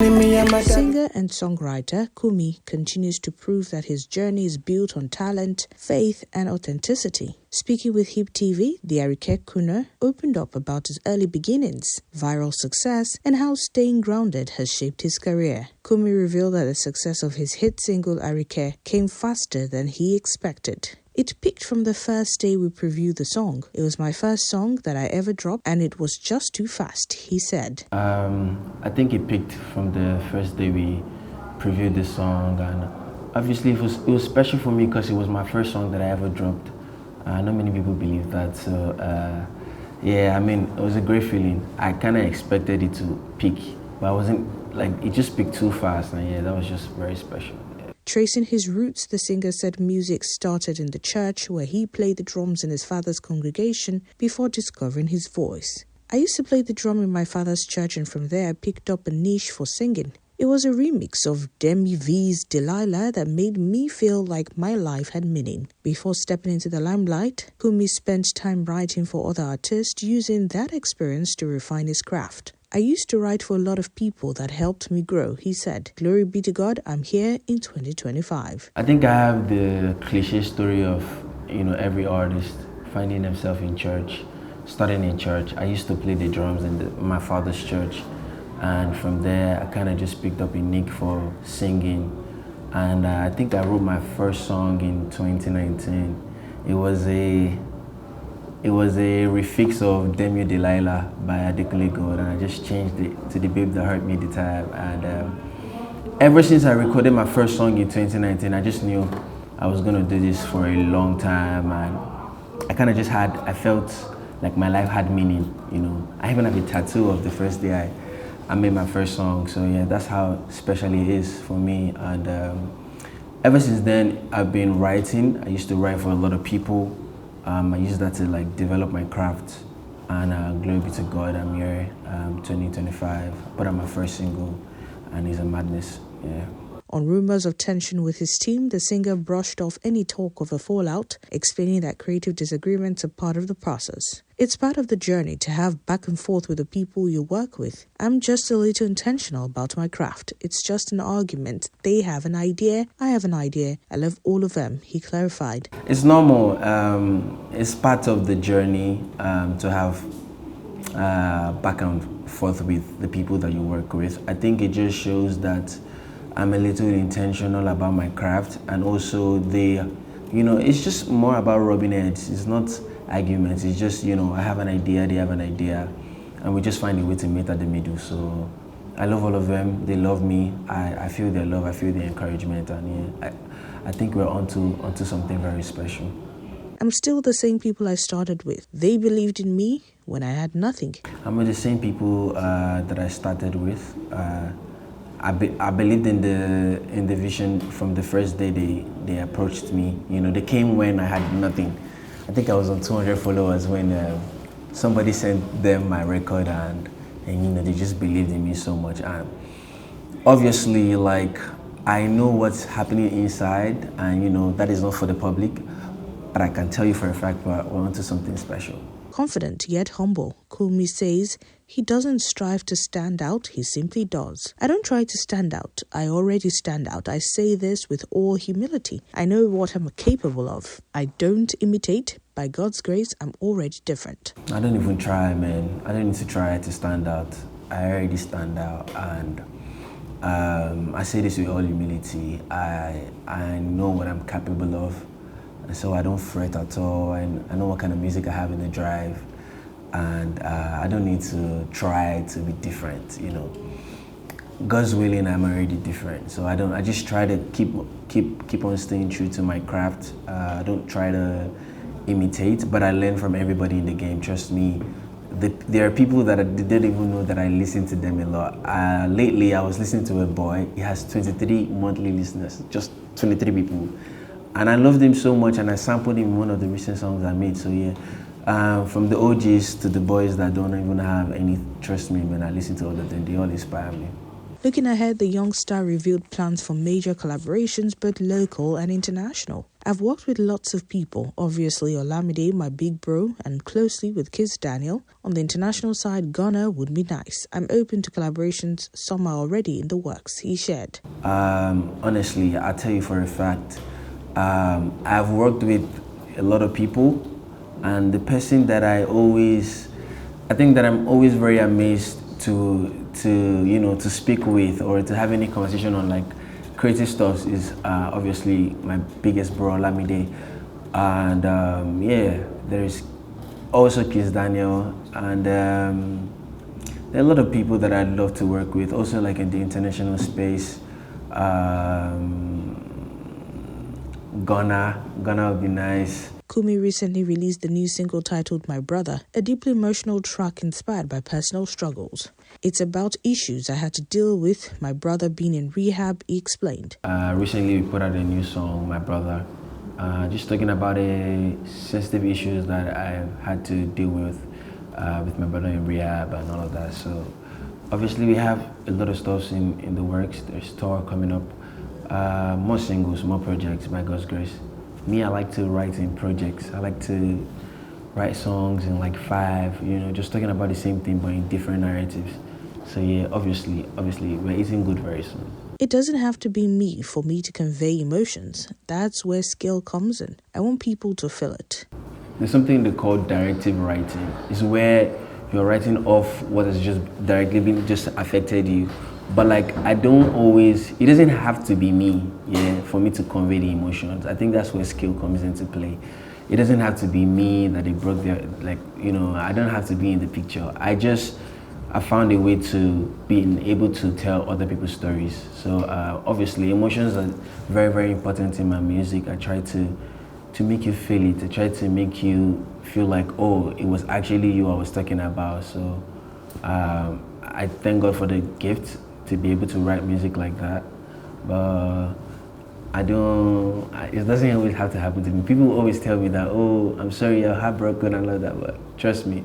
Singer and songwriter Kunmi continues to prove that his journey is built on talent, faith, and authenticity. Speaking with HIPTV, the Arike opened up about his early beginnings, viral success, and how staying grounded has shaped his career. Kunmi revealed that the success of his hit single Arike came faster than he expected. It peaked from the first day we previewed the song. It was my first song that I ever dropped, and it was just too fast, he said. I think it peaked from the first day we previewed the song, and obviously it was special for me because it was my first song that I ever dropped. Not many people believe that, so yeah, I mean, it was a great feeling. I kind of expected it to peak, but I wasn't, like, it just peaked too fast, and yeah, that was just very special. Tracing his roots, the singer said music started in the church where he played the drums in his father's congregation before discovering his voice. I used to play the drum in my father's church, and from there I picked up a niche for singing. It was a remix of Demi V's Delilah that made me feel like my life had meaning. Before stepping into the limelight, Kunmi spent time writing for other artists, using that experience to refine his craft. I used to write for a lot of people that helped me grow, he said. Glory be to God, I'm here in 2025. I think I have the cliche story of, every artist finding themselves in church, starting in church. I used to play the drums in my father's church, and from there I kind of just picked up a nick for singing. And I think I wrote my first song in 2019. It was a refix of Demi Delilah by Arike, and I just changed it to The Babe That Hurt Me the Time. And ever since I recorded my first song in 2019, I just knew I was gonna do this for a long time, and I felt like my life had meaning, I even have a tattoo of the first day I made my first song, so yeah, that's how special it is for me. And ever since then, I've been writing. I used to write for a lot of people. I used that to develop my craft, and glory be to God, I'm here, 2025, put out my first single, and it's a madness, yeah. On rumors of tension with his team, the singer brushed off any talk of a fallout, explaining that creative disagreements are part of the process. It's part of the journey to have back and forth with the people you work with. I'm just a little intentional about my craft. It's just an argument. They have an idea, I have an idea. I love all of them, he clarified. It's normal. It's part of the journey to have back and forth with the people that you work with. I think it just shows that I'm a little intentional about my craft, and also it's just more about rubbing heads. It's not arguments. It's just, I have an idea, they have an idea, and we just find a way to meet at the middle. So I love all of them. They love me. I feel their love. I feel their encouragement, and yeah, I think we're onto something very special. I'm still the same people I started with. They believed in me when I had nothing. I'm with the same people that I started with. I believed in the vision from the first day they approached me. They came when I had nothing. I think I was on 200 followers when somebody sent them my record, and they just believed in me so much. And obviously, I know what's happening inside, and that is not for the public, but I can tell you for a fact we're onto something special. Confident yet humble, Kunmi says he doesn't strive to stand out, he simply does. I don't try to stand out, I already stand out. I say this with all humility. I know what I'm capable of. I don't imitate. By God's grace, I'm already different. I don't even try, man. I don't need to try to stand out. I already stand out, and I say this with all humility. I know what I'm capable of. And so I don't fret at all, and I know what kind of music I have in the drive, and I don't need to try to be different, God's willing, I'm already different. So I just try to keep on staying true to my craft. I don't try to imitate, but I learn from everybody in the game, trust me. There are people that didn't even know that I listen to them a lot. Lately, I was listening to a boy. He has 23 monthly listeners, just 23 people. And I loved him so much, and I sampled him in one of the recent songs I made. So yeah, from the OGs to the boys that don't even have any, trust me, when I listen to all of them, they all inspire me. Looking ahead, the young star revealed plans for major collaborations, both local and international. I've worked with lots of people, obviously Olamide, my big bro, and closely with Kiss Daniel. On the international side, Ghana would be nice. I'm open to collaborations, some are already in the works, he shared. Honestly, I'll tell you for a fact, I've worked with a lot of people, and the person that I'm always very amazed to speak with or to have any conversation on like creative stuff is obviously my biggest bro Olamide, and there is also Kiss Daniel, and there are a lot of people that I'd love to work with, also like in the international space. Ghana would be nice. Kunmi recently released the new single titled My Brother, a deeply emotional track inspired by personal struggles. It's about issues I had to deal with, my brother being in rehab, he explained. Recently we put out a new song, My Brother, just talking about sensitive issues that I had to deal with my brother in rehab and all of that. So obviously we have a lot of stuff in the works. There's tour coming up, more singles, more projects by God's grace. Me, I like to write in projects. I like to write songs in like 5, just talking about the same thing but in different narratives. So yeah, obviously, we're eating good very soon. It doesn't have to be me for me to convey emotions. That's where skill comes in. I want people to feel it. There's something they call directive writing. It's where you're writing off what has just directly been just affected you. But like, it doesn't have to be me, for me to convey the emotions. I think that's where skill comes into play. It doesn't have to be me that they broke their, I don't have to be in the picture. I found a way to be able to tell other people's stories. So obviously emotions are very, very important in my music. I try to make you feel it. I try to make you feel like, oh, it was actually you I was talking about. So I thank God for the gift to be able to write music like that. But it doesn't always have to happen to me. People always tell me that, oh, I'm sorry, you're heartbroken and all that, but trust me,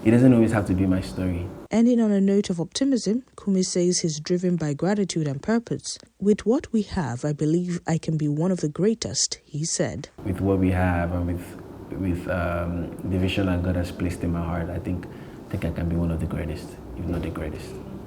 it doesn't always have to be my story. Ending on a note of optimism, Kunmi says he's driven by gratitude and purpose. With what we have, I believe I can be one of the greatest, he said. With what we have and with the vision that God has placed in my heart, I think I can be one of the greatest, if not the greatest.